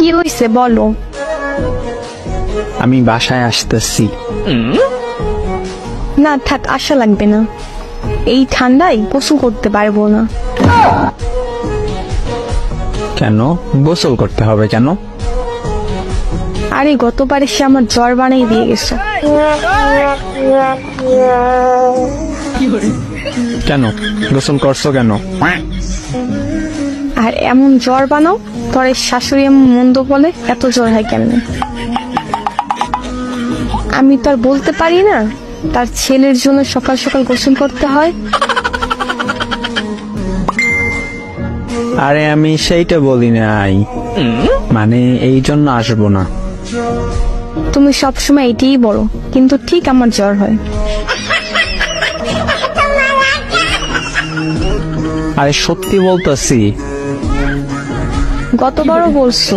কি হয়েছে বলো। আমি বাসায় আসতেছি। না থাক, আশা লাগবে না, এই ঠান্ডায় গোসল করতে পারবো না। কেন গোসল করতে হবে কেন? আরে গতবার এসে আমার জ্বর বানাই দিয়ে গেছে। কেন গোসল করছো কেন? আর এমন জ্বর বানাও, তোর এই শাশুড়ি এমন মন্দ বলে এত জ্বর হয় কেমনে? আমি তো আর বলতে পারি না তার ছেলের জন্য সকাল সকাল গোসল করতে হয়। আরে আমি সেইটা বলি নাই, মানে এই জন্য আসবো না। তুমি সবসময় এটাই বলো, কিন্তু ঠিক আমার জ্বর হয়। আরে সত্যি বলতেছি। গতবারও বলছো।